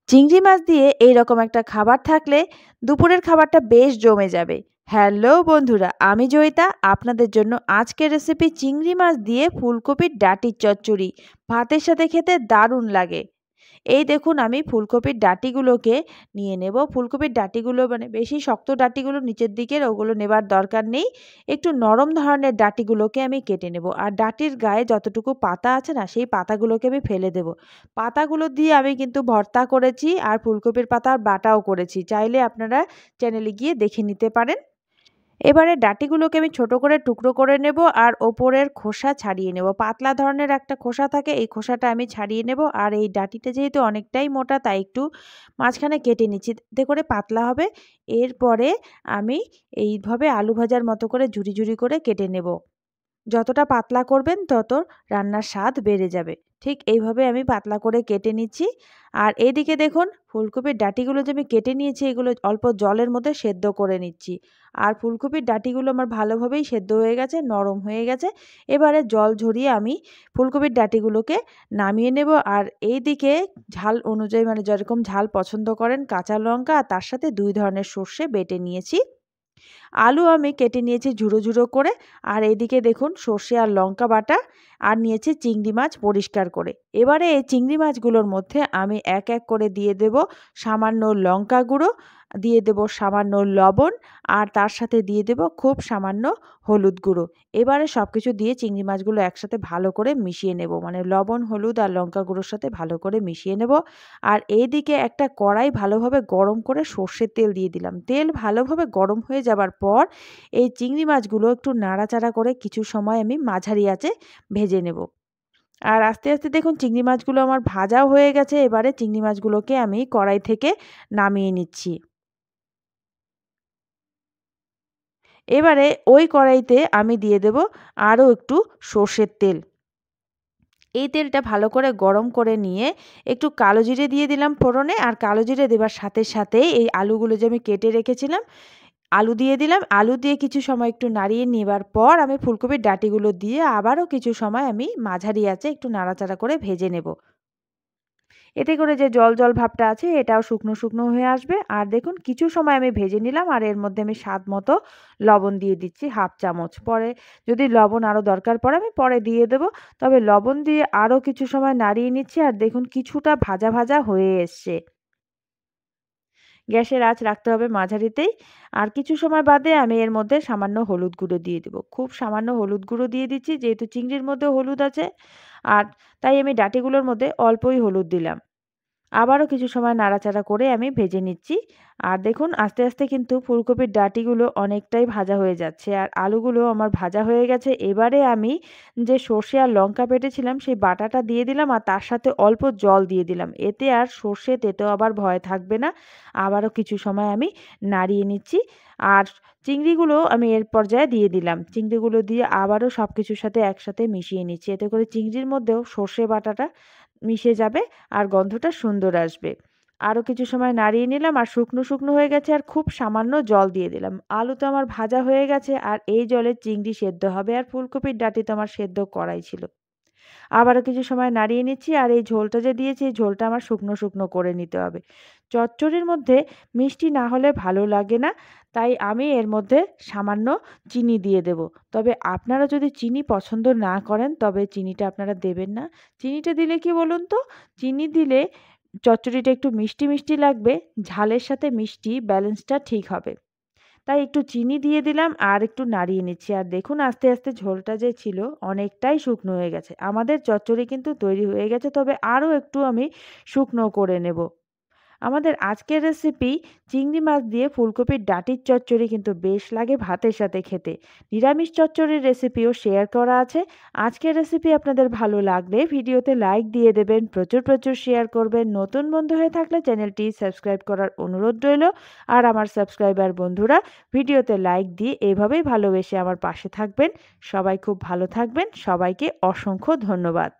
চিংড়ি মাছ দিয়ে এইরকম একটা খাবার থাকলে দুপুরের খাবারটা বেশ জমে যাবে। হ্যালো বন্ধুরা, আমি জয়িতা। আপনাদের জন্য আজকের রেসিপি চিংড়ি মাছ দিয়ে ফুলকপির ডাঁটির চচ্চড়ি। ভাতের সাথে খেতে দারুণ লাগে। এই দেখুন, আমি ফুলকপির ডাঁটিগুলোকে নিয়ে নেব। ফুলকপির ডাঁটিগুলো মানে বেশি শক্ত ডাঁটিগুলো নিচের দিকের, ওগুলো নেবার দরকার নেই। একটু নরম ধরনের ডাঁটিগুলোকে আমি কেটে নেব। আর ডাঁটির গায়ে যতটুকু পাতা আছে না, সেই পাতাগুলোকে আমি ফেলে দেব। পাতাগুলো দিয়ে আমি কিন্তু ভর্তা করেছি আর ফুলকপির পাতার বাটাও করেছি। চাইলে আপনারা চ্যানেলে গিয়ে দেখে নিতে পারেন। এবারে ডাঁটিগুলোকে আমি ছোট করে টুকরো করে নেব আর ওপরের খোসা ছাড়িয়ে নেব। পাতলা ধরনের একটা খোসা থাকে, এই খোসাটা আমি ছাড়িয়ে নেব। আর এই ডাঁটিটা যেহেতু অনেকটাই মোটা, তাই একটু মাঝখানে কেটে নিচ্ছি, এতে করে পাতলা হবে। এরপরে আমি এইভাবে আলু ভাজার মতো করে ঝুরি ঝুরি করে কেটে নেব। যতটা পাতলা করবেন তত রান্নার স্বাদ বেড়ে যাবে। ঠিক এইভাবে আমি পাতলা করে কেটে নিচ্ছি। আর এইদিকে দেখুন, ফুলকপির ডাঁটিগুলো যে আমি কেটে নিয়েছি, এগুলো অল্প জলের মধ্যে সেদ্ধ করে নিচ্ছি। আর ফুলকপির ডাঁটিগুলো আমার ভালোভাবেই সেদ্ধ হয়ে গেছে, নরম হয়ে গেছে। এবারে জল ঝরিয়ে আমি ফুলকপির ডাঁটিগুলোকে নামিয়ে নেব। আর এইদিকে ঝাল অনুযায়ী, মানে যেরকম ঝাল পছন্দ করেন, কাঁচা লঙ্কা আর তার সাথে 2 ধরনের সর্ষে বেটে নিয়েছি। আলু আমি কেটে নিয়েছি ঝুড়ো ঝুড়ো করে। আর এইদিকে দেখুন, সর্ষে আর লঙ্কা বাটা, আর নিয়েছি চিংড়ি মাছ পরিষ্কার করে। এবারে এই চিংড়ি মাছগুলোর মধ্যে আমি এক এক করে দিয়ে দেব সামান্য লঙ্কা গুঁড়ো, দিয়ে দেব সামান্য লবণ, আর তার সাথে দিয়ে দেব খুব সামান্য হলুদ গুঁড়ো। এবারে সব কিছু দিয়ে চিংড়ি মাছগুলো একসাথে ভালো করে মিশিয়ে নেব, মানে লবণ, হলুদ আর লঙ্কা গুঁড়োর সাথে ভালো করে মিশিয়ে নেব। আর এইদিকে একটা কড়াই ভালোভাবে গরম করে সর্ষের তেল দিয়ে দিলাম। তেল ভালোভাবে গরম হয়ে যাবার পর এই চিংড়ি মাছগুলো একটু নাড়াচাড়া করে কিছু সময় আমি মাঝারি আঁচে ভেজে নেব। আর আস্তে আস্তে দেখুন, চিংড়ি মাছগুলো আমার ভাজাও হয়ে গেছে। এবারে চিংড়ি মাছগুলোকে আমি কড়াই থেকে নামিয়ে নিচ্ছি। এবারে ওই কড়াইতে আমি দিয়ে দেব আরও একটু সর্ষের তেল। এই তেলটা ভালো করে গরম করে নিয়ে একটু কালো জিরে দিয়ে দিলাম ফোড়নে। আর কালো জিরে দেবার সাথে সাথেই এই আলুগুলো যে আমি কেটে রেখেছিলাম, আলু দিয়ে দিলাম। আলু দিয়ে কিছু সময় একটু নাড়িয়ে নেবার পর আমি ফুলকপির ডাঁটিগুলো দিয়ে আবারও কিছু সময় আমি মাঝারি আঁচে একটু নাড়াচাড়া করে ভেজে নেব। এতে করে যে জল জল ভাবটা আছে, এটাও শুকনো শুকনো হয়ে আসবে। আর দেখুন, কিছু সময় আমি ভেজে নিলাম। আর এর মধ্যে আমি স্বাদ মতো লবণ দিয়ে দিচ্ছি, 1/2 চামচ। পরে যদি লবণ আরও দরকার পড়ে আমি পরে দিয়ে দেব। তবে লবণ দিয়ে আরও কিছু সময় নাড়িয়ে নিচ্ছি। আর দেখুন, কিছুটা ভাজা ভাজা হয়ে এসছে। গ্যাসের আঁচ রাখতে হবে মাঝারিতেই। আর কিছু সময় বাদে আমি এর মধ্যে সামান্য হলুদ গুঁড়ো দিয়ে দেব। খুব সামান্য হলুদ গুঁড়ো দিয়ে দিচ্ছি, যেহেতু চিংড়ির মধ্যে হলুদ আছে। আর তাই আমি ডাঁটিগুলোর মধ্যে অল্পই হলুদ দিলাম। আবারও কিছু সময় নাড়াচাড়া করে আমি ভেজে নিচ্ছি। আর দেখুন, আস্তে আস্তে কিন্তু ফুলকপির ডাঁটিগুলো অনেকটাই ভাজা হয়ে যাচ্ছে আর আলুগুলো আমার ভাজা হয়ে গেছে। এবারে আমি যে সর্ষে আর লঙ্কা বেটেছিলাম, সেই বাটাটা দিয়ে দিলাম আর তার সাথে অল্প জল দিয়ে দিলাম। এতে আর সর্ষে তেতো আবার ভয় থাকবে না। আবারও কিছু সময় আমি নাড়িয়ে নিচ্ছি। আর চিংড়িগুলো আমি এর পর্যায়ে দিয়ে দিলাম। চিংড়িগুলো দিয়ে আবারও সব কিছুর সাথে একসাথে মিশিয়ে নিচ্ছি। এতে করে চিংড়ির মধ্যেও সর্ষে বাটাটা মিশে যাবে আর গন্ধটা সুন্দর আসবে। আরও কিছু সময় নাড়িয়ে নিলাম। আর শুকনো শুকনো হয়ে গেছে, আর খুব সামান্য জল দিয়ে দিলাম। আলু তো আমার ভাজা হয়ে গেছে, আর এই জলে চিংড়ি সেদ্ধ হবে আর ফুলকপির ডাঁটি তো আমার সেদ্ধ করাই ছিল। আবারও কিছু সময় নাড়িয়ে নিচ্ছি। আর এই ঝোলটা যে দিয়েছি, এই ঝোলটা আমার শুকনো শুকনো করে নিতে হবে। চচ্চড়ির মধ্যে মিষ্টি না হলে ভালো লাগে না, তাই আমি এর মধ্যে সামান্য চিনি দিয়ে দেব। তবে আপনারা যদি চিনি পছন্দ না করেন, তবে চিনিটা আপনারা দেবেন না। চিনিটা দিলে কি বলুন তো, চিনি দিলে চচ্চড়িটা একটু মিষ্টি মিষ্টি লাগবে, ঝালের সাথে মিষ্টি ব্যালেন্সটা ঠিক হবে। তাই একটু চিনি দিয়ে দিলাম আর একটু নাড়িয়ে নিচ্ছি। আর দেখুন, আস্তে আস্তে ঝোলটা যে ছিল অনেকটাই শুকনো হয়ে গেছে। আমাদের চচ্চড়ি কিন্তু তৈরি হয়ে গেছে, তবে আরও একটু আমি শুকনো করে নেব। আমাদের আজকের রেসিপি চিংড়ি মাছ দিয়ে ফুলকপির ডাঁটির চচ্চড়ি কিন্তু বেশ লাগে ভাতের সাথে খেতে। নিরামিষ চচ্চড়ির রেসিপিও শেয়ার করা আছে। আজকের রেসিপি আপনাদের ভালো লাগলে ভিডিওতে লাইক দিয়ে দেবেন, প্রচুর প্রচুর শেয়ার করবেন। নতুন বন্ধু হয়ে থাকলে চ্যানেলটি সাবস্ক্রাইব করার অনুরোধ রইল। আর আমার সাবস্ক্রাইবার বন্ধুরা, ভিডিওতে লাইক দিয়ে এভাবেই ভালোবেসে আমার পাশে থাকবেন। সবাই খুব ভালো থাকবেন। সবাইকে অসংখ্য ধন্যবাদ।